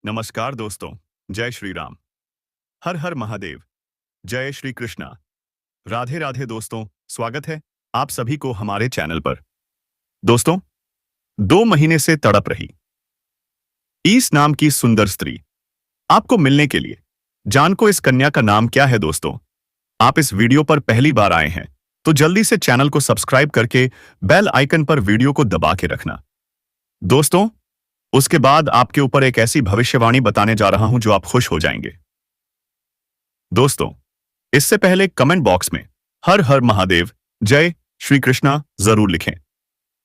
नमस्कार दोस्तों। जय श्री राम। हर हर महादेव। जय श्री कृष्णा। राधे राधे दोस्तों, स्वागत है आप सभी को हमारे चैनल पर। दोस्तों, 2 महीने से तड़प रही इस नाम की सुंदर स्त्री आपको मिलने के लिए। जान को इस कन्या का नाम क्या है दोस्तों? आप इस वीडियो पर पहली बार आए हैं तो जल्दी से चैनल को सब्सक्राइब करके बेल आइकन पर वीडियो को दबा के रखना। दोस्तों, उसके बाद आपके ऊपर एक ऐसी भविष्यवाणी बताने जा रहा हूं जो आप खुश हो जाएंगे। दोस्तों, इससे पहले कमेंट बॉक्स में हर हर महादेव, जय श्री कृष्णा जरूर लिखें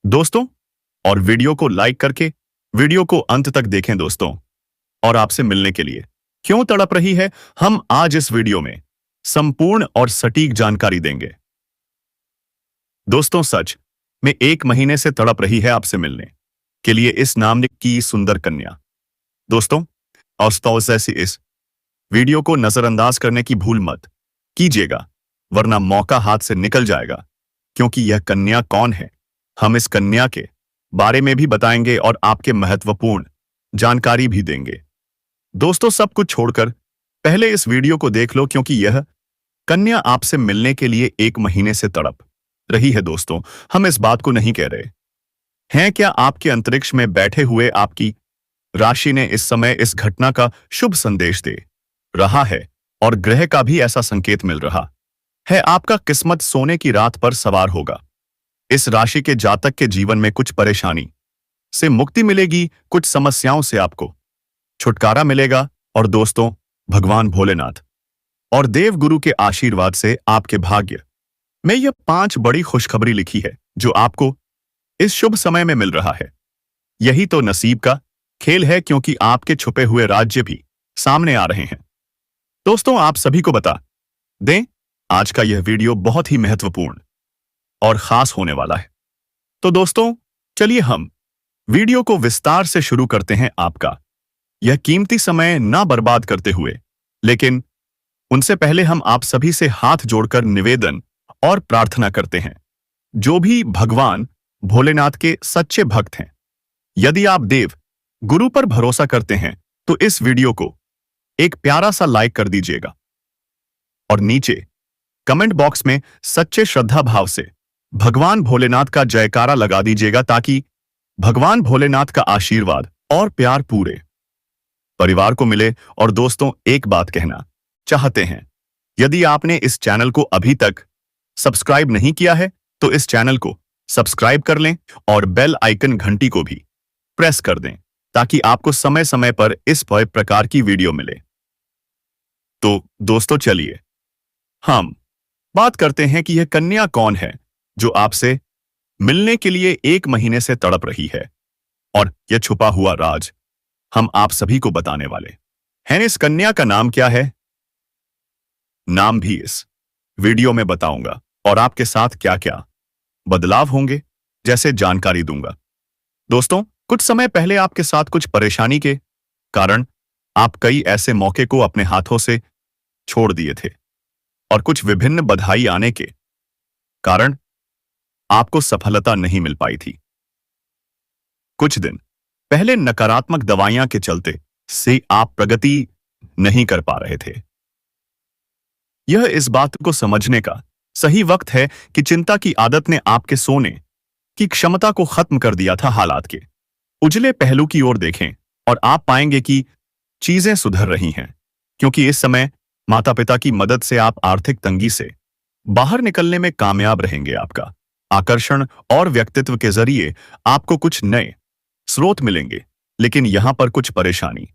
दोस्तों, और वीडियो को लाइक करके वीडियो को अंत तक देखें दोस्तों। और आपसे मिलने के लिए क्यों तड़प रही है, हम आज इस वीडियो में संपूर्ण और सटीक जानकारी देंगे। दोस्तों, सच में 1 महीने से तड़प रही है आपसे मिलने के लिए इस नाम की सुंदर कन्या। दोस्तों, और जैसे इस वीडियो को नजरअंदाज करने की भूल मत कीजिएगा, वरना मौका हाथ से निकल जाएगा। क्योंकि यह कन्या कौन है, हम इस कन्या के बारे में भी बताएंगे और आपके महत्वपूर्ण जानकारी भी देंगे। दोस्तों, सब कुछ छोड़कर पहले इस वीडियो को देख लो, क्योंकि यह कन्या आपसे मिलने के लिए 1 महीने से तड़प रही है। दोस्तों, हम इस बात को नहीं कह रहे हैं क्या आपके अंतरिक्ष में बैठे हुए आपकी राशि ने इस समय इस घटना का शुभ संदेश दे रहा है, और ग्रह का भी ऐसा संकेत मिल रहा है। आपका किस्मत सोने की रात पर सवार होगा। इस राशि के जातक के जीवन में कुछ परेशानी से मुक्ति मिलेगी, कुछ समस्याओं से आपको छुटकारा मिलेगा। और दोस्तों, भगवान भोलेनाथ और देव गुरु के आशीर्वाद से आपके भाग्य में यह 5 बड़ी खुशखबरी लिखी है जो आपको इस शुभ समय में मिल रहा है। यही तो नसीब का खेल है, क्योंकि आपके छुपे हुए राज्य भी सामने आ रहे हैं। दोस्तों, आप सभी को बता दें, आज का यह वीडियो बहुत ही महत्वपूर्ण और खास होने वाला है। तो दोस्तों, चलिए हम वीडियो को विस्तार से शुरू करते हैं। आपका यह कीमती समय ना बर्बाद करते हुए, लेकिन उनसे पहले हम आप सभी से हाथ जोड़कर निवेदन और प्रार्थना करते हैं। जो भी भगवान भोलेनाथ के सच्चे भक्त हैं, यदि आप देव गुरु पर भरोसा करते हैं तो इस वीडियो को एक प्यारा सा लाइक कर दीजिएगा और नीचे कमेंट बॉक्स में सच्चे श्रद्धा भाव से भगवान भोलेनाथ का जयकारा लगा दीजिएगा, ताकि भगवान भोलेनाथ का आशीर्वाद और प्यार पूरे परिवार को मिले। और दोस्तों, एक बात कहना चाहते हैं, यदि आपने इस चैनल को अभी तक सब्सक्राइब नहीं किया है तो इस चैनल को सब्सक्राइब कर लें और बेल आइकन घंटी को भी प्रेस कर दें, ताकि आपको समय समय पर इस प्रकार की वीडियो मिले। तो दोस्तों, चलिए हम बात करते हैं कि यह कन्या कौन है जो आपसे मिलने के लिए 1 महीने से तड़प रही है, और यह छुपा हुआ राज हम आप सभी को बताने वाले हैं। इस कन्या का नाम क्या है, नाम भी इस वीडियो में बताऊंगा, और आपके साथ क्या क्या बदलाव होंगे जैसे जानकारी दूंगा। दोस्तों, कुछ समय पहले आपके साथ कुछ परेशानी के कारण आप कई ऐसे मौके को अपने हाथों से छोड़ दिए थे, और कुछ विभिन्न बधाई आने के कारण आपको सफलता नहीं मिल पाई थी। कुछ दिन पहले नकारात्मक दवाइयां के चलते से आप प्रगति नहीं कर पा रहे थे। यह इस बात को समझने का सही वक्त है कि चिंता की आदत ने आपके सोने की क्षमता को खत्म कर दिया था। हालात के उजले पहलू की ओर देखें और आप पाएंगे कि चीजें सुधर रही हैं, क्योंकि इस समय माता पिता की मदद से आप आर्थिक तंगी से बाहर निकलने में कामयाब रहेंगे। आपका आकर्षण और व्यक्तित्व के जरिए आपको कुछ नए स्रोत मिलेंगे, लेकिन यहां पर कुछ परेशानी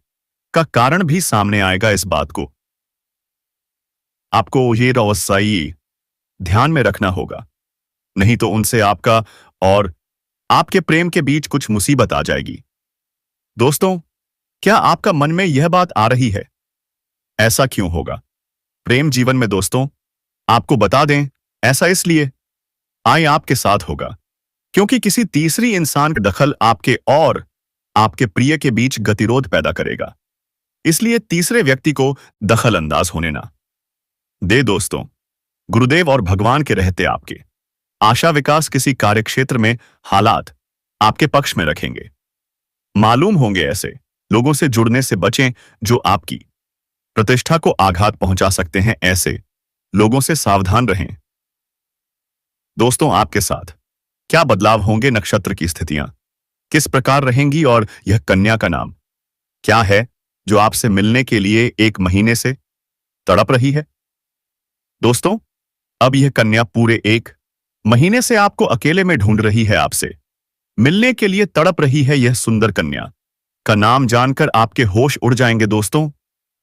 का कारण भी सामने आएगा। इस बात को आपको ये अवश्य ध्यान में रखना होगा, नहीं तो उनसे आपका और आपके प्रेम के बीच कुछ मुसीबत आ जाएगी। दोस्तों, क्या आपका मन में यह बात आ रही है, ऐसा क्यों होगा प्रेम जीवन में? दोस्तों, आपको बता दें, ऐसा इसलिए आपके साथ होगा क्योंकि किसी तीसरी इंसान का दखल आपके और आपके प्रिय के बीच गतिरोध पैदा करेगा। इसलिए तीसरे व्यक्ति को दखल अंदाज होने ना दे। दोस्तों, गुरुदेव और भगवान के रहते आपके आशा विकास किसी कार्यक्षेत्र में हालात आपके पक्ष में रखेंगे। मालूम होंगे ऐसे लोगों से जुड़ने से बचें जो आपकी प्रतिष्ठा को आघात पहुंचा सकते हैं। ऐसे लोगों से सावधान रहें। दोस्तों, आपके साथ क्या बदलाव होंगे? नक्षत्र की स्थितियां किस प्रकार रहेंगी? और यह कन्या का नाम क्या है जो आपसे मिलने के लिए 1 महीने से तड़प रही है? दोस्तों, अब यह कन्या पूरे 1 महीने से आपको अकेले में ढूंढ रही है, आपसे मिलने के लिए तड़प रही है। यह सुंदर कन्या का नाम जानकर आपके होश उड़ जाएंगे। दोस्तों,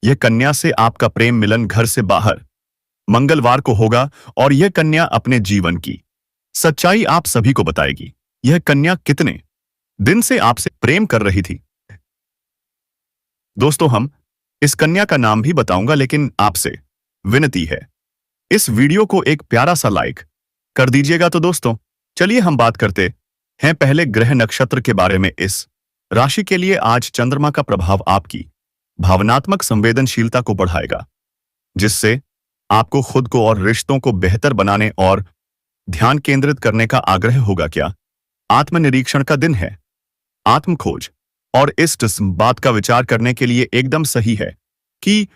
यह कन्या से आपका प्रेम मिलन घर से बाहर मंगलवार को होगा और यह कन्या अपने जीवन की सच्चाई आप सभी को बताएगी। यह कन्या कितने दिन से आपसे प्रेम कर रही थी? दोस्तों, हम इस कन्या का नाम भी बताऊंगा, लेकिन आपसे विनती है, इस वीडियो को एक प्यारा सा लाइक कर दीजिएगा। तो दोस्तों, चलिए हम बात करते हैं पहले ग्रह नक्षत्र के बारे में। इस राशि के लिए आज चंद्रमा का प्रभाव आपकी भावनात्मक संवेदनशीलता को बढ़ाएगा, जिससे आपको खुद को और रिश्तों को बेहतर बनाने और ध्यान केंद्रित करने का आग्रह होगा। क्या आत्मनिरीक्षण का दिन है? आत्म खोज और इस बात का विचार करने के लिए एकदम सही है कि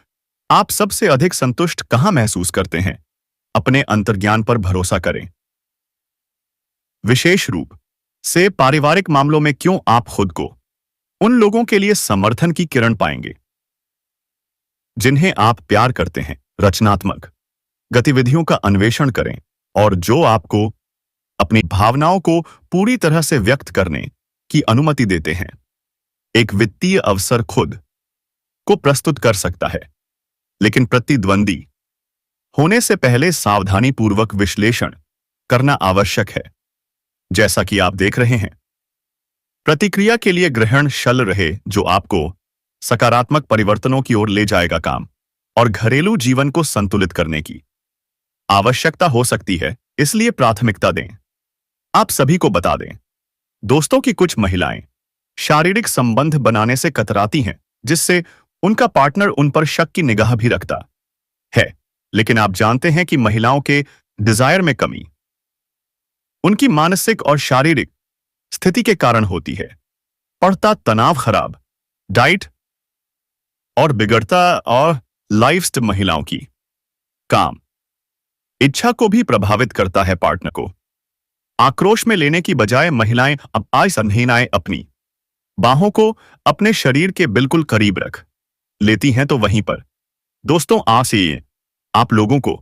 आप सबसे अधिक संतुष्ट कहां महसूस करते हैं। अपने अंतर्ज्ञान पर भरोसा करें। विशेष रूप से पारिवारिक मामलों में क्यों आप खुद को उन लोगों के लिए समर्थन की किरण पाएंगे जिन्हें आप प्यार करते हैं। रचनात्मक गतिविधियों का अन्वेषण करें और जो आपको अपनी भावनाओं को पूरी तरह से व्यक्त करने की अनुमति देते हैं। एक वित्तीय अवसर खुद को प्रस्तुत कर सकता है, लेकिन प्रतिद्वंदी होने से पहले सावधानीपूर्वक विश्लेषण करना आवश्यक है। जैसा कि आप देख रहे हैं, प्रतिक्रिया के लिए ग्रहण शल रहे जो आपको सकारात्मक परिवर्तनों की ओर ले जाएगा। काम और घरेलू जीवन को संतुलित करने की आवश्यकता हो सकती है, इसलिए प्राथमिकता दें। आप सभी को बता दें दोस्तों कि कुछ महिलाएं शारीरिक संबंध बनाने से कतराती हैं, जिससे उनका पार्टनर उन पर शक की निगाह भी रखता है। लेकिन आप जानते हैं कि महिलाओं के डिजायर में कमी उनकी मानसिक और शारीरिक स्थिति के कारण होती है। बढ़ता तनाव, खराब डाइट और बिगड़ता और लाइफस्टाइल महिलाओं की काम इच्छा को भी प्रभावित करता है। पार्टनर को आक्रोश में लेने की बजाय महिलाएं अब असंहीनाएं अपनी बाहों को अपने शरीर के बिल्कुल करीब रख लेती हैं। तो वहीं पर दोस्तों, आप लोगों को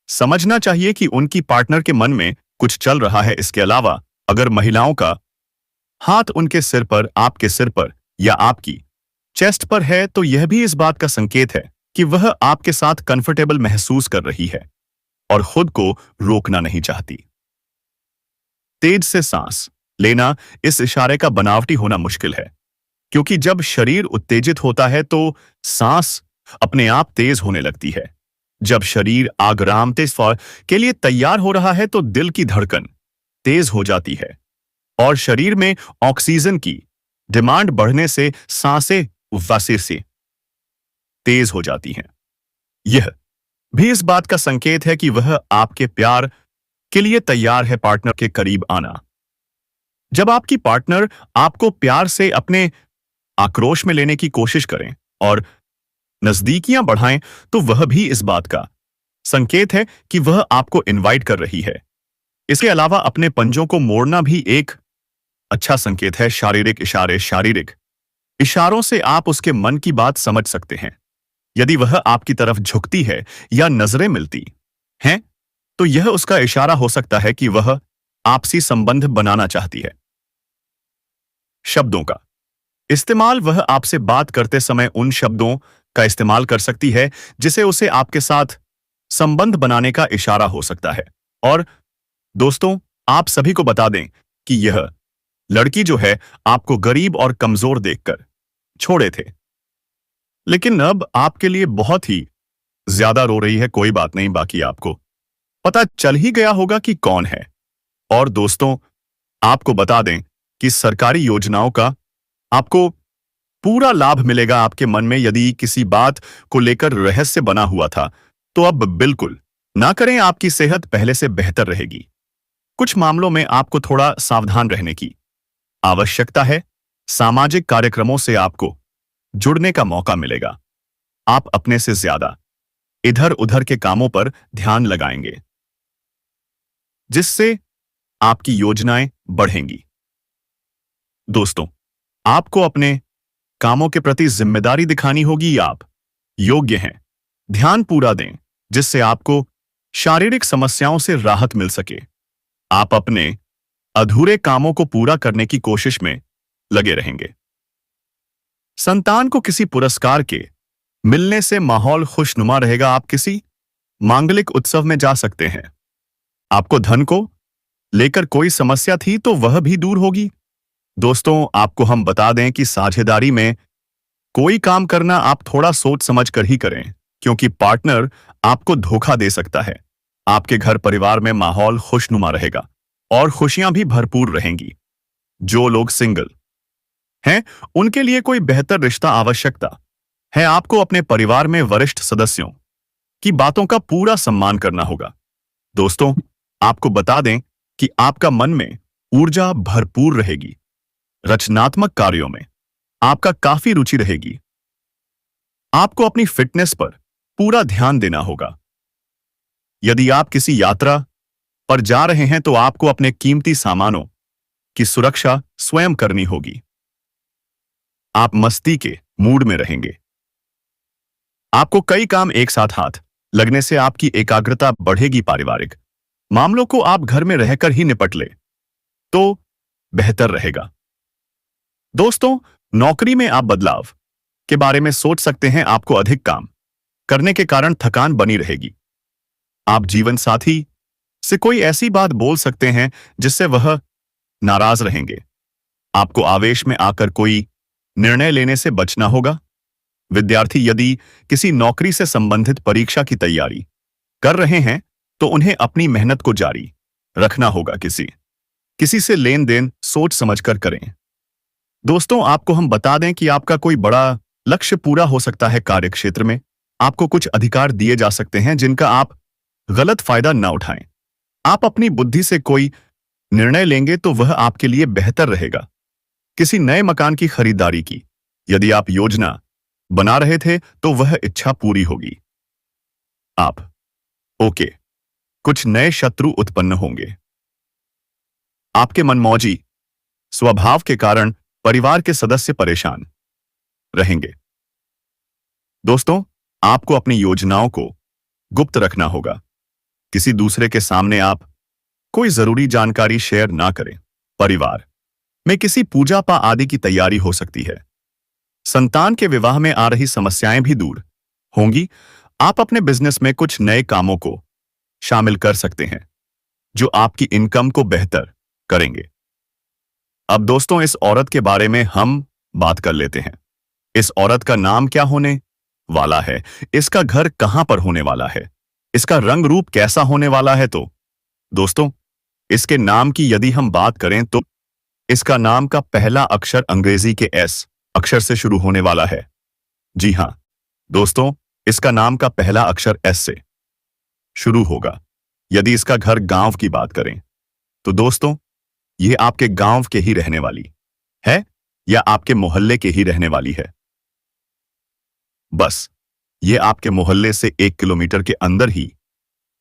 समझना चाहिए कि उनकी पार्टनर के मन में कुछ चल रहा है। इसके अलावा अगर महिलाओं का हाथ उनके सिर पर, आपके सिर पर या आपकी चेस्ट पर है, तो यह भी इस बात का संकेत है कि वह आपके साथ कंफर्टेबल महसूस कर रही है और खुद को रोकना नहीं चाहती। तेज से सांस लेना इस इशारे का बनावटी होना मुश्किल है, क्योंकि जब शरीर उत्तेजित होता है तो सांस अपने आप तेज होने लगती है। जब शरीर आराम के लिए तैयार हो रहा है तो दिल की धड़कन तेज हो जाती है और शरीर में ऑक्सीजन की डिमांड बढ़ने से सांसें वासे से तेज हो जाती हैं। यह भी इस बात का संकेत है कि वह आपके प्यार के लिए तैयार है। पार्टनर के करीब आना, जब आपकी पार्टनर आपको प्यार से अपने आक्रोश में लेने की कोशिश करें और नजदीकियां बढ़ाएं, तो वह भी इस बात का संकेत है कि वह आपको इनवाइट कर रही है। इसके अलावा अपने पंजों को मोड़ना भी एक अच्छा संकेत है। शारीरिक इशारों से आप उसके मन की बात समझ सकते हैं। यदि वह आपकी तरफ झुकती है या नजरें मिलती हैं, तो यह उसका इशारा हो सकता है कि वह आपसी संबंध बनाना चाहती है। शब्दों का इस्तेमाल, वह आपसे बात करते समय उन शब्दों का इस्तेमाल कर सकती है जिसे उसे आपके साथ संबंध बनाने का इशारा हो सकता है। और दोस्तों, आप सभी को बता दें कि यह लड़की जो है आपको गरीब और कमजोर देखकर छोड़े थे, लेकिन अब आपके लिए बहुत ही ज्यादा रो रही है। कोई बात नहीं, बाकी आपको पता चल ही गया होगा कि कौन है। और दोस्तों, आपको बता दें कि सरकारी योजनाओं का आपको पूरा लाभ मिलेगा। आपके मन में यदि किसी बात को लेकर रहस्य बना हुआ था, तो अब बिल्कुल ना करें। आपकी सेहत पहले से बेहतर रहेगी। कुछ मामलों में आपको थोड़ा सावधान रहने की आवश्यकता है। सामाजिक कार्यक्रमों से आपको जुड़ने का मौका मिलेगा। आप अपने से ज्यादा इधर उधर के कामों पर ध्यान लगाएंगे, जिससे आपकी योजनाएं बढ़ेंगी। दोस्तों, आपको अपने कामों के प्रति जिम्मेदारी दिखानी होगी। आप योग्य हैं। ध्यान पूरा दें, जिससे आपको शारीरिक समस्याओं से राहत मिल सके। आप अपने अधूरे कामों को पूरा करने की कोशिश में लगे रहेंगे। संतान को किसी पुरस्कार के मिलने से माहौल खुशनुमा रहेगा। आप किसी मांगलिक उत्सव में जा सकते हैं। आपको धन को लेकर कोई समस्या थी तो वह भी दूर होगी। दोस्तों, आपको हम बता दें कि साझेदारी में कोई काम करना आप थोड़ा सोच समझ कर ही करें, क्योंकि पार्टनर आपको धोखा दे सकता है। आपके घर परिवार में माहौल खुशनुमा रहेगा और खुशियां भी भरपूर रहेंगी। जो लोग सिंगल हैं, उनके लिए कोई बेहतर रिश्ता आवश्यकता है। आपको अपने परिवार में वरिष्ठ सदस्यों की बातों का पूरा सम्मान करना होगा। दोस्तों, आपको बता दें कि आपका मन में ऊर्जा भरपूर रहेगी। रचनात्मक कार्यों में आपका काफी रुचि रहेगी। आपको अपनी फिटनेस पर पूरा ध्यान देना होगा। यदि आप किसी यात्रा पर जा रहे हैं तो आपको अपने कीमती सामानों की सुरक्षा स्वयं करनी होगी। आप मस्ती के मूड में रहेंगे। आपको कई काम एक साथ हाथ लगने से आपकी एकाग्रता बढ़ेगी। पारिवारिक मामलों को आप घर में रहकर ही निपट ले तो बेहतर रहेगा। दोस्तों, नौकरी में आप बदलाव के बारे में सोच सकते हैं। आपको अधिक काम करने के कारण थकान बनी रहेगी। आप जीवन साथी से कोई ऐसी बात बोल सकते हैं जिससे वह नाराज रहेंगे। आपको आवेश में आकर कोई निर्णय लेने से बचना होगा। विद्यार्थी यदि किसी नौकरी से संबंधित परीक्षा की तैयारी कर रहे हैं तो उन्हें अपनी मेहनत को जारी रखना होगा। किसी से लेन देन सोच समझकर करें। दोस्तों, आपको हम बता दें कि आपका कोई बड़ा लक्ष्य पूरा हो सकता है। कार्य क्षेत्र में आपको कुछ अधिकार दिए जा सकते हैं जिनका आप गलत फायदा न उठाएं। आप अपनी बुद्धि से कोई निर्णय लेंगे तो वह आपके लिए बेहतर रहेगा। किसी नए मकान की खरीदारी की यदि आप योजना बना रहे थे तो वह इच्छा पूरी होगी। आप कुछ नए शत्रु उत्पन्न होंगे। आपके मनमौजी स्वभाव के कारण परिवार के सदस्य परेशान रहेंगे। दोस्तों, आपको अपनी योजनाओं को गुप्त रखना होगा। किसी दूसरे के सामने आप कोई जरूरी जानकारी शेयर ना करें। परिवार में किसी पूजा पाठ आदि की तैयारी हो सकती है। संतान के विवाह में आ रही समस्याएं भी दूर होंगी। आप अपने बिजनेस में कुछ नए कामों को शामिल कर सकते हैं जो आपकी इनकम को बेहतर करेंगे। अब दोस्तों, इस औरत के बारे में हम बात कर लेते हैं। इस औरत का नाम क्या होने वाला है, इसका घर कहां पर होने वाला है, इसका रंग रूप कैसा होने वाला है। तो दोस्तों, इसके नाम की यदि हम बात करें तो इसका नाम का पहला अक्षर अंग्रेजी के एस अक्षर से शुरू होने वाला है। जी हां दोस्तों, इसका नाम का पहला अक्षर एस से शुरू होगा। यदि इसका घर गांव की बात करें तो दोस्तों, यह आपके गांव के ही रहने वाली है या आपके मोहल्ले के ही रहने वाली है। बस यह आपके मोहल्ले से 1 किलोमीटर के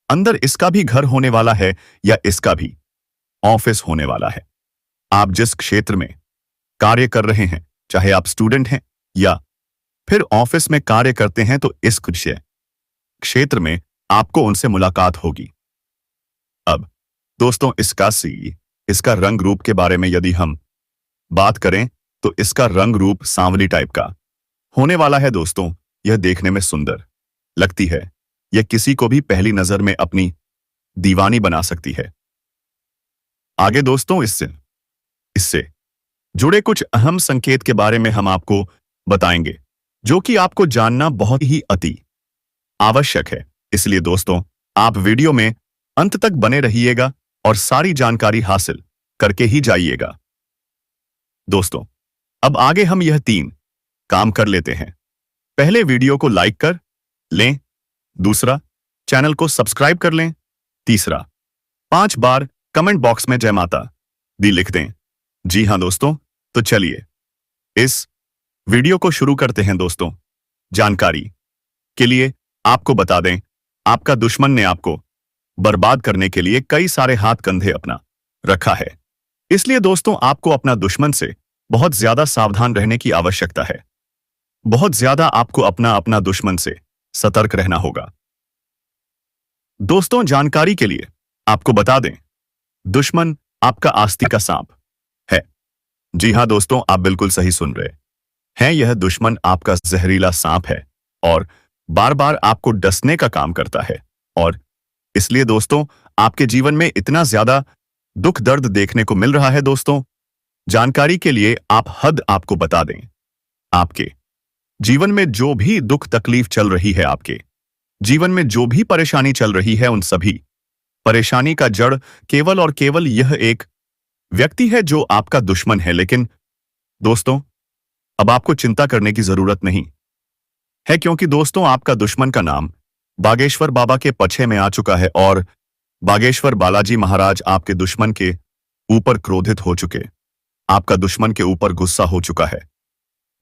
अंदर इसका भी घर होने वाला है या इसका भी ऑफिस होने वाला है। आप जिस क्षेत्र में कार्य कर रहे हैं, चाहे आप स्टूडेंट हैं या फिर ऑफिस में कार्य करते हैं, तो इस क्षेत्र में आपको उनसे मुलाकात होगी। अब दोस्तों, इसका रंग रूप के बारे में यदि हम बात करें तो इसका रंग रूप सांवली टाइप का होने वाला है। दोस्तों, यह देखने में सुंदर लगती है। यह किसी को भी पहली नजर में अपनी दीवानी बना सकती है। आगे दोस्तों, इससे जुड़े कुछ अहम संकेत के बारे में हम आपको बताएंगे जो कि आपको जानना बहुत ही अति आवश्यक है। इसलिए दोस्तों, आप वीडियो में अंत तक बने रहिएगा और सारी जानकारी हासिल करके ही जाइएगा। दोस्तों, अब आगे हम यह 3 काम कर लेते हैं। पहले वीडियो को लाइक कर लें, दूसरा चैनल को सब्सक्राइब कर लें, तीसरा 5 बार कमेंट बॉक्स में जय माता दी लिख दें। जी हां दोस्तों, तो चलिए इस वीडियो को शुरू करते हैं दोस्तों। जानकारी के लिए आपको बता दें, आपका दुश्मन ने आपको बर्बाद करने के लिए कई सारे हाथ कंधे अपना रखा है। इसलिए दोस्तों आपको अपना दुश्मन से बहुत ज्यादा सावधान रहने की आवश्यकता है। बहुत ज्यादा आपको अपना अपना दुश्मन से सतर्क रहना होगा। दोस्तों जानकारी के लिए आपको बता दें, दुश्मन आपका आस्ती का सांप है। जी हां दोस्तों, आप बिल्कुल सही सुन रहे हैं। यह दुश्मन आपका जहरीला सांप है और बार बार आपको डसने का काम करता है। और इसलिए दोस्तों आपके जीवन में इतना ज्यादा दुख दर्द देखने को मिल रहा है। दोस्तों जानकारी के लिए आपको बता दें, आपके जीवन में जो भी दुख तकलीफ चल रही है, आपके जीवन में जो भी परेशानी चल रही है, उन सभी परेशानी का जड़ केवल और केवल यह एक व्यक्ति है जो आपका दुश्मन है। लेकिन दोस्तों अब आपको चिंता करने की जरूरत नहीं है, क्योंकि दोस्तों आपका दुश्मन का नाम बागेश्वर बाबा के पछे में आ चुका है और बागेश्वर बालाजी महाराज आपके दुश्मन के ऊपर क्रोधित हो चुके, आपका दुश्मन के ऊपर गुस्सा हो चुका है।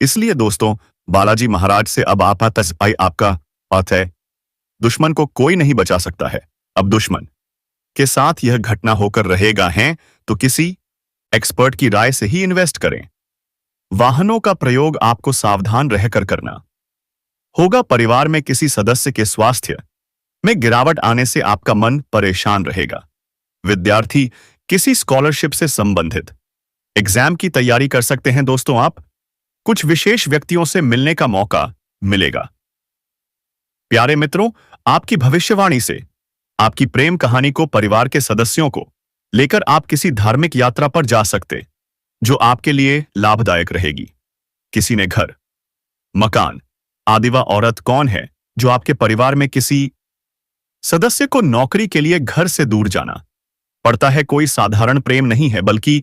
इसलिए दोस्तों बालाजी महाराज से अब आपका अर्थ है, दुश्मन को कोई नहीं बचा सकता है। अब दुश्मन के साथ यह घटना होकर रहेगा है तो किसी एक्सपर्ट की राय से ही इन्वेस्ट करें। वाहनों का प्रयोग आपको सावधान रहकर करना होगा। परिवार में किसी सदस्य के स्वास्थ्य में गिरावट आने से आपका मन परेशान रहेगा। विद्यार्थी किसी स्कॉलरशिप से संबंधित एग्जाम की तैयारी कर सकते हैं। दोस्तों आप कुछ विशेष व्यक्तियों से मिलने का मौका मिलेगा। प्यारे मित्रों, आपकी भविष्यवाणी से आपकी प्रेम कहानी को परिवार के सदस्यों को लेकर आप किसी धार्मिक यात्रा पर जा सकते, जो आपके लिए लाभदायक रहेगी। किसी ने घर, मकान आदि। वह औरत कौन है जो आपके परिवार में किसी सदस्य को नौकरी के लिए घर से दूर जाना पड़ता है? कोई साधारण प्रेम नहीं है, बल्कि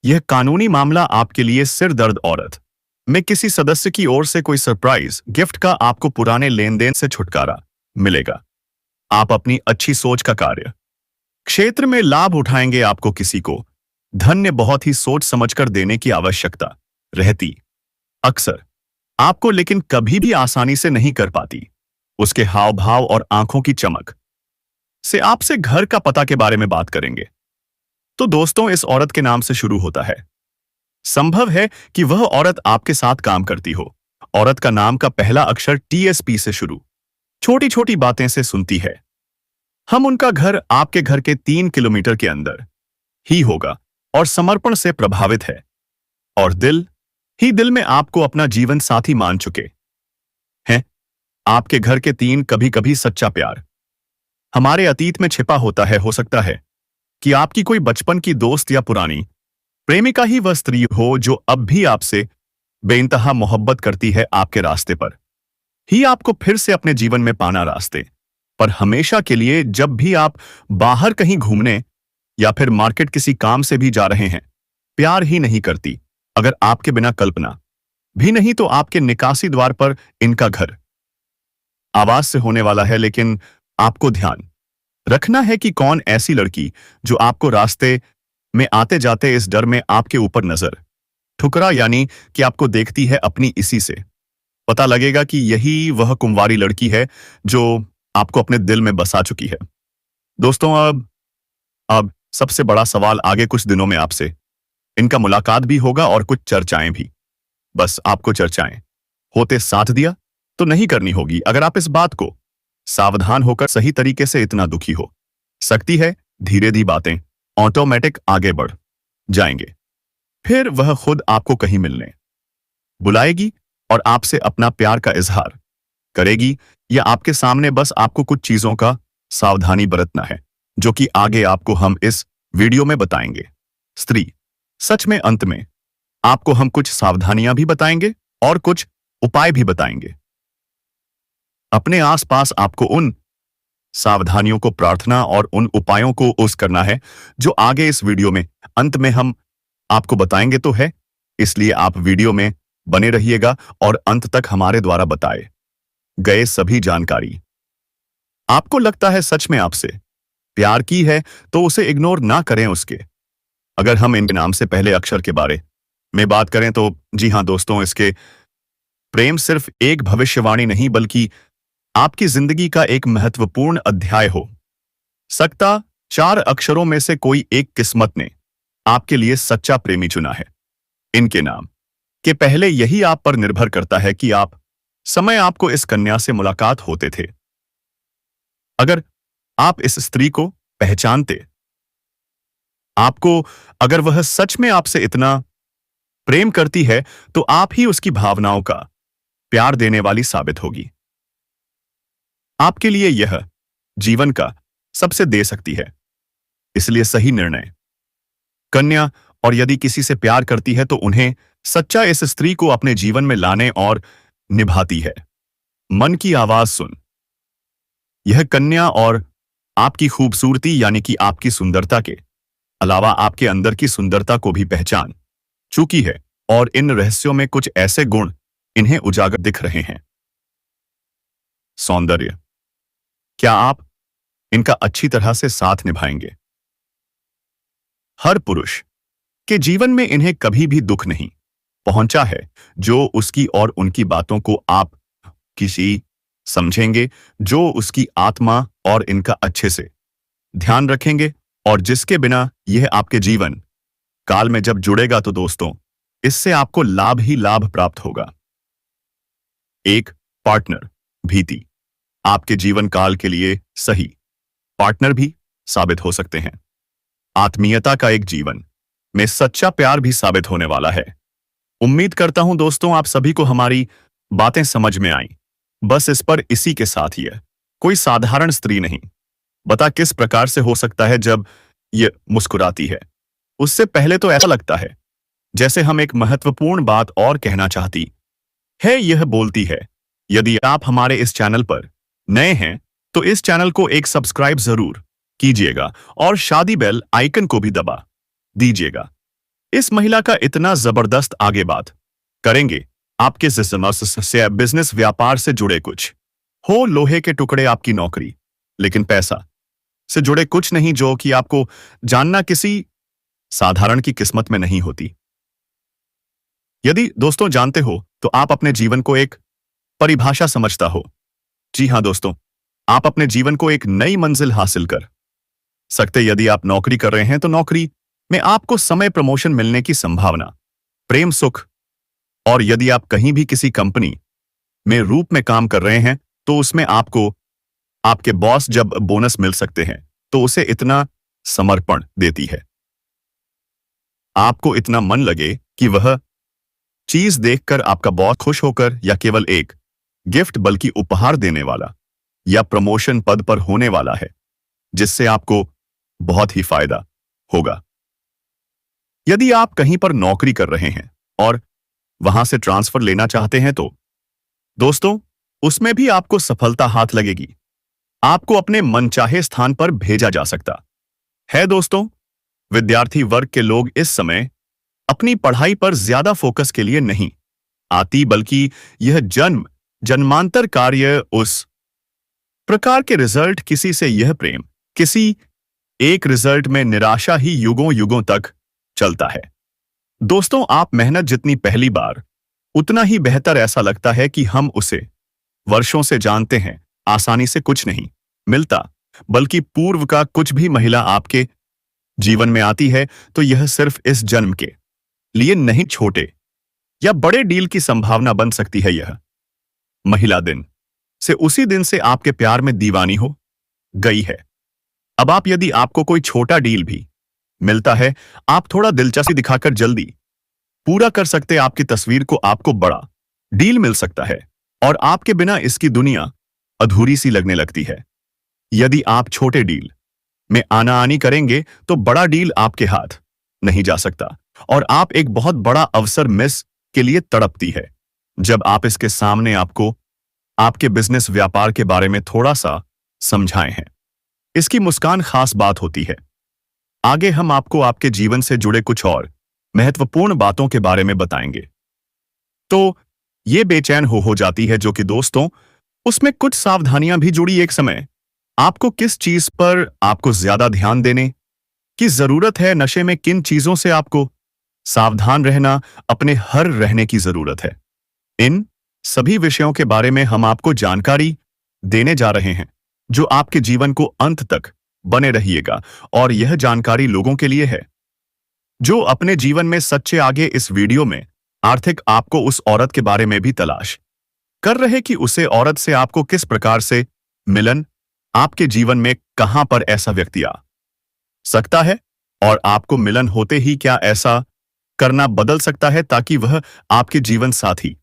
यह कानूनी मामला आपके लिए सिर दर्द। औरत में किसी सदस्य की ओर से कोई सरप्राइज गिफ्ट का आपको पुराने लेन देन से छुटकारा मिलेगा। आप अपनी अच्छी सोच का कार्य क्षेत्र में लाभ उठाएंगे। आपको किसी को धन्य बहुत ही सोच समझकर देने की आवश्यकता रहती अक्सर आपको, लेकिन कभी भी आसानी से नहीं कर पाती। उसके हाव भाव और आंखों की चमक से आपसे घर का पता के बारे में बात करेंगे। तो दोस्तों इस औरत के नाम से शुरू होता है। संभव है कि वह औरत आपके साथ काम करती हो। औरत का नाम का पहला अक्षर TSP से शुरू, छोटी छोटी बातें से सुनती है। हम उनका घर आपके घर के 3 किलोमीटर के अंदर ही होगा और समर्पण से प्रभावित है और दिल ही दिल में आपको अपना जीवन साथी मान चुके हैं। आपके घर के 3 कभी कभी सच्चा प्यार हमारे अतीत में छिपा होता है। हो सकता है कि आपकी कोई बचपन की दोस्त या पुरानी प्रेमिका ही वह स्त्री हो जो अब भी आपसे बेइंतहा मोहब्बत करती है। आपके रास्ते पर ही आपको फिर से अपने जीवन में पाना, रास्ते पर हमेशा के लिए। जब भी आप बाहर कहीं घूमने या फिर मार्केट किसी काम से भी जा रहे हैं, प्यार ही नहीं करती अगर आपके बिना कल्पना भी नहीं तो आपके निकासी द्वार पर इनका घर आवाज से होने वाला है। लेकिन आपको ध्यान रखना है कि कौन ऐसी लड़की जो आपको रास्ते में आते जाते इस डर में आपके ऊपर नजर ठुकरा, यानी कि आपको देखती है अपनी इसी से पता लगेगा कि यही वह कुंवारी लड़की है जो आपको अपने दिल में बसा चुकी है। दोस्तों अब सबसे बड़ा सवाल, आगे कुछ दिनों में आपसे इनका मुलाकात भी होगा और कुछ चर्चाएं भी। बस आपको चर्चाएं होते साथ दिया तो नहीं करनी होगी। अगर आप इस बात को सावधान होकर सही तरीके से, इतना दुखी हो सकती है धीरे धीरे बातें ऑटोमेटिक आगे बढ़ जाएंगे। फिर वह खुद आपको कहीं मिलने बुलाएगी और आपसे अपना प्यार का इजहार करेगी, या आपके सामने बस आपको कुछ चीजों का सावधानी बरतना है, जो कि आगे आपको हम इस वीडियो में बताएंगे। स्त्री सच में अंत में आपको हम कुछ सावधानियां भी बताएंगे और कुछ उपाय भी बताएंगे। अपने आसपास आपको उन सावधानियों को प्रार्थना और उन उपायों को उस करना है जो आगे इस वीडियो में अंत में हम आपको बताएंगे तो है। इसलिए आप वीडियो में बने रहिएगा और अंत तक हमारे द्वारा बताए गए सभी जानकारी आपको लगता है सच में आपसे प्यार की है तो उसे इग्नोर ना करें उसके। अगर हम इन नाम से पहले अक्षर के बारे में बात करें तो जी हां दोस्तों, इसके प्रेम सिर्फ एक भविष्यवाणी नहीं बल्कि आपकी जिंदगी का एक महत्वपूर्ण अध्याय हो सकता। 4 अक्षरों में से कोई एक किस्मत ने आपके लिए सच्चा प्रेमी चुना है। इनके नाम के पहले यही आप पर निर्भर करता है कि आप समय आपको इस कन्या से मुलाकात होते थे। अगर आप इस स्त्री को पहचानते, आपको अगर वह सच में आपसे इतना प्रेम करती है, तो आप ही उसकी भावनाओं का प्यार देने वाली साबित होगी। आपके लिए यह जीवन का सबसे दे सकती है, इसलिए सही निर्णय कन्या। और यदि किसी से प्यार करती है तो उन्हें सच्चा इस स्त्री को अपने जीवन में लाने और निभाती है। मन की आवाज सुन। यह कन्या और आपकी खूबसूरती यानी कि आपकी सुंदरता के अलावा आपके अंदर की सुंदरता को भी पहचान चुकी है, और इन रहस्यों में कुछ ऐसे गुण इन्हें उजागर दिख रहे हैं। सौंदर्य। क्या आप इनका अच्छी तरह से साथ निभाएंगे? हर पुरुष के जीवन में इन्हें कभी भी दुख नहीं पहुंचा है जो उसकी और उनकी बातों को आप किसी समझेंगे, जो उसकी आत्मा और इनका अच्छे से ध्यान रखेंगे, और जिसके बिना यह आपके जीवन काल में जब जुड़ेगा तो दोस्तों इससे आपको लाभ ही लाभ प्राप्त होगा। एक पार्टनर। भीति। आपके जीवन काल के लिए सही पार्टनर भी साबित हो सकते हैं। आत्मीयता का एक जीवन में सच्चा प्यार भी साबित होने वाला है। उम्मीद करता हूं दोस्तों आप सभी को हमारी बातें समझ में आई। बस इसी के साथ ही है, कोई साधारण स्त्री नहीं। बता किस प्रकार से हो सकता है जब ये मुस्कुराती है, उससे पहले तो ऐसा लगता है जैसे हम एक महत्वपूर्ण बात और कहना चाहती है। यह बोलती है। यदि आप हमारे इस चैनल पर नए हैं तो इस चैनल को एक सब्सक्राइब जरूर कीजिएगा और शादी बेल आइकन को भी दबा दीजिएगा। इस महिला का इतना जबरदस्त आगे बात करेंगे आपके से बिजनेस व्यापार से जुड़े कुछ हो लोहे के टुकड़े आपकी नौकरी, लेकिन पैसा से जुड़े कुछ नहीं जो कि आपको जानना किसी साधारण की किस्मत में नहीं होती। यदि दोस्तों जानते हो तो आप अपने जीवन को एक परिभाषा समझता हो। जी हां दोस्तों, आप अपने जीवन को एक नई मंजिल हासिल कर सकते। यदि आप नौकरी कर रहे हैं तो नौकरी में आपको समय प्रमोशन मिलने की संभावना, प्रेम सुख, और यदि आप कहीं भी किसी कंपनी में रूप में काम कर रहे हैं तो उसमें आपको आपके बॉस जब बोनस मिल सकते हैं तो उसे इतना समर्पण देती है, आपको इतना मन लगे कि वह चीज देखकर आपका बॉस खुश होकर या केवल एक गिफ्ट बल्कि उपहार देने वाला या प्रमोशन पद पर होने वाला है, जिससे आपको बहुत ही फायदा होगा। यदि आप कहीं पर नौकरी कर रहे हैं और वहां से ट्रांसफर लेना चाहते हैं तो दोस्तों उसमें भी आपको सफलता हाथ लगेगी। आपको अपने मनचाहे स्थान पर भेजा जा सकता है। दोस्तों, विद्यार्थी वर्ग के लोग इस समय अपनी पढ़ाई पर ज्यादा फोकस के लिए नहीं आती, बल्कि यह जन्मांतर कार्य उस प्रकार के रिजल्ट किसी से यह प्रेम किसी एक रिजल्ट में निराशा ही युगों युगों तक चलता है। दोस्तों, आप मेहनत जितनी पहली बार उतना ही बेहतर ऐसा लगता है कि हम उसे वर्षों से जानते हैं। आसानी से कुछ नहीं मिलता, बल्कि पूर्व का कुछ भी महिला आपके जीवन में आती है तो यह सिर्फ इस जन्म के लिए नहीं, छोटे या बड़े डील की संभावना बन सकती है। यह महिला दिन से उसी दिन से आपके प्यार में दीवानी हो गई है। अब आप यदि आपको कोई छोटा डील भी मिलता है, आप थोड़ा दिलचस्पी दिखाकर जल्दी पूरा कर सकते। आपकी तस्वीर को आपको बड़ा डील मिल सकता है और आपके बिना इसकी दुनिया अधूरी सी लगने लगती है। यदि आप छोटे डील में आनाआनी करेंगे तो बड़ा डील आपके हाथ नहीं जा सकता और आप एक बहुत बड़ा अवसर मिस के लिए तड़पती है। जब आप इसके सामने आपको आपके बिजनेस व्यापार के बारे में थोड़ा सा समझाए हैं, इसकी मुस्कान खास बात होती है। आगे हम आपको आपके जीवन से जुड़े कुछ और महत्वपूर्ण बातों के बारे में बताएंगे तो ये बेचैन हो जाती है, जो कि दोस्तों उसमें कुछ सावधानियां भी जुड़ी। एक समय आपको किस चीज पर आपको ज्यादा ध्यान देने की जरूरत है, नशे में किन चीजों से आपको सावधान रहना, अपने हर रहने की जरूरत है। इन सभी विषयों के बारे में हम आपको जानकारी देने जा रहे हैं, जो आपके जीवन को अंत तक बने रहिएगा। और यह जानकारी लोगों के लिए है जो अपने जीवन में सच्चे आगे। इस वीडियो में आर्थिक आपको उस औरत के बारे में भी तलाश कर रहे कि उसे औरत से आपको किस प्रकार से मिलन आपके जीवन में कहां पर ऐसा व्यक्ति आ सकता है और आपको मिलन होते ही क्या ऐसा करना बदल सकता है ताकि वह आपके जीवन साथी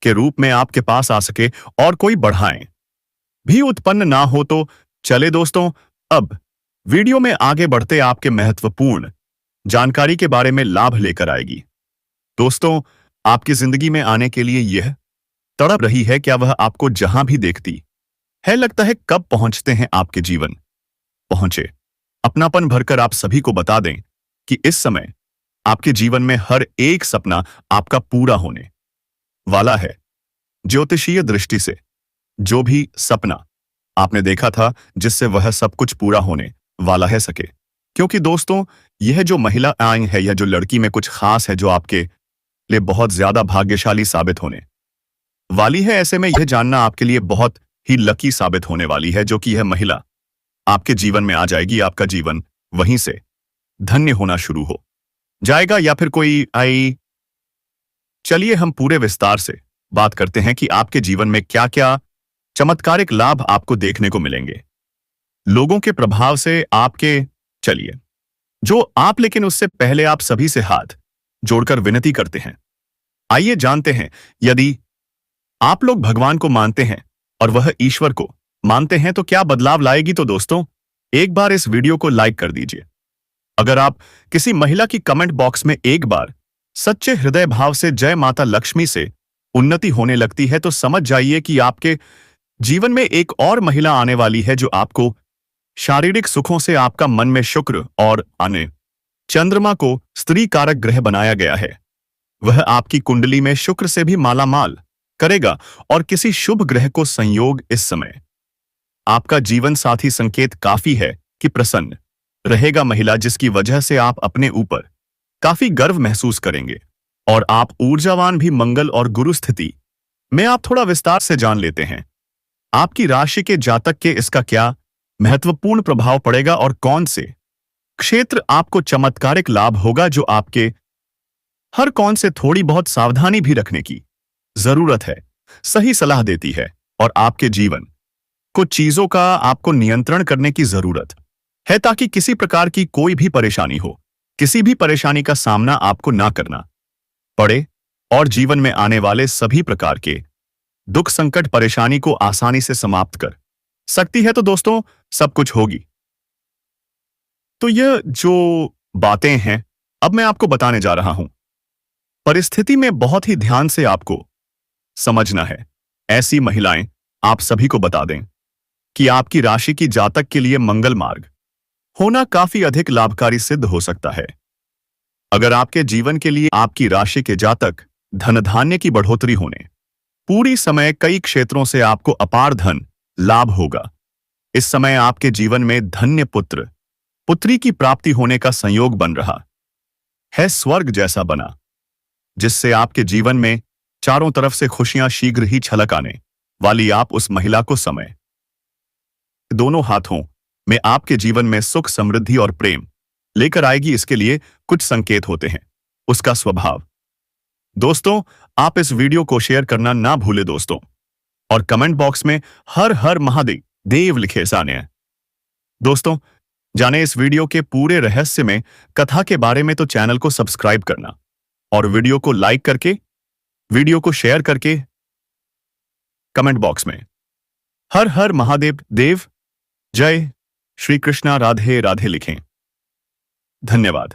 के रूप में आपके पास आ सके और कोई बढ़ाएं भी उत्पन्न ना हो। तो चले दोस्तों, अब वीडियो में आगे बढ़ते आपके महत्वपूर्ण जानकारी के बारे में लाभ लेकर आएगी। दोस्तों, आपकी जिंदगी में आने के लिए यह तड़प रही है, क्या वह आपको जहां भी देखती है लगता है कब पहुंचते हैं आपके जीवन पहुंचे अपनापन भरकर। आप सभी को बता दें कि इस समय आपके जीवन में हर एक सपना आपका पूरा होने वाला है। ज्योतिषीय दृष्टि से जो भी सपना आपने देखा था जिससे वह सब कुछ पूरा होने वाला है सके, क्योंकि दोस्तों यह जो महिला आई है, यह जो लड़की में कुछ खास है जो आपके लिए बहुत ज्यादा भाग्यशाली साबित होने वाली है। ऐसे में यह जानना आपके लिए बहुत ही लकी साबित होने वाली है, जो कि यह महिला आपके जीवन में आ जाएगी। आपका जीवन वहीं से धन्य होना शुरू हो जाएगा या फिर कोई आई। चलिए हम पूरे विस्तार से बात करते हैं कि आपके जीवन में क्या क्या चमत्कारिक लाभ आपको देखने को मिलेंगे लोगों के प्रभाव से आपके। चलिए जो आप, लेकिन उससे पहले आप सभी से हाथ जोड़कर विनती करते हैं, आइए जानते हैं। यदि आप लोग भगवान को मानते हैं और वह ईश्वर को मानते हैं तो क्या बदलाव लाएगी। तो दोस्तों, एक बार इस वीडियो को लाइक कर दीजिए। अगर आप किसी महिला की कमेंट बॉक्स में एक बार सच्चे हृदय भाव से जय माता लक्ष्मी से उन्नति होने लगती है तो समझ जाइए कि आपके जीवन में एक और महिला आने वाली है जो आपको शारीरिक सुखों से, आपका मन में शुक्र और आने चंद्रमा को स्त्री कारक ग्रह बनाया गया है, वह आपकी कुंडली में शुक्र से भी मालामाल करेगा। और किसी शुभ ग्रह को संयोग इस समय आपका जीवन साथी संकेत काफी है कि प्रसन्न रहेगा महिला, जिसकी वजह से आप अपने ऊपर काफी गर्व महसूस करेंगे और आप ऊर्जावान भी। मंगल और गुरु स्थिति में आप थोड़ा विस्तार से जान लेते हैं आपकी राशि के जातक के इसका क्या महत्वपूर्ण प्रभाव पड़ेगा और कौन से क्षेत्र आपको चमत्कारिक लाभ होगा, जो आपके हर कौन से थोड़ी बहुत सावधानी भी रखने की जरूरत है, सही सलाह देती है। और आपके जीवन कुछ चीजों का आपको नियंत्रण करने की जरूरत है ताकि किसी प्रकार की कोई भी परेशानी हो, किसी भी परेशानी का सामना आपको ना करना पड़े और जीवन में आने वाले सभी प्रकार के दुख, संकट, परेशानी को आसानी से समाप्त कर सकती है। तो दोस्तों, सब कुछ होगी। तो यह जो बातें हैं अब मैं आपको बताने जा रहा हूं, परिस्थिति में बहुत ही ध्यान से आपको समझना है। ऐसी महिलाएं आप सभी को बता दें कि आपकी राशि की जातक के लिए मंगल मार्ग होना काफी अधिक लाभकारी सिद्ध हो सकता है। अगर आपके जीवन के लिए आपकी राशि के जातक धन धान्य की बढ़ोतरी होने पूरी समय कई क्षेत्रों से आपको अपार धन लाभ होगा। इस समय आपके जीवन में धन्य पुत्र पुत्री की प्राप्ति होने का संयोग बन रहा है, स्वर्ग जैसा बना, जिससे आपके जीवन में चारों तरफ से खुशियां शीघ्र ही छलक आने वाली। आप उस महिला को समय दोनों हाथों में आपके जीवन में सुख, समृद्धि और प्रेम लेकर आएगी। इसके लिए कुछ संकेत होते हैं, उसका स्वभाव। दोस्तों, आप इस वीडियो को शेयर करना ना भूले दोस्तों, और कमेंट बॉक्स में हर हर महादेव देव लिखे जाने। दोस्तों, जाने इस वीडियो के पूरे रहस्य में कथा के बारे में तो चैनल को सब्सक्राइब करना और वीडियो को लाइक करके, वीडियो को शेयर करके कमेंट बॉक्स में हर हर महादेव देव, जय श्री कृष्णा, राधे राधे लिखें। धन्यवाद।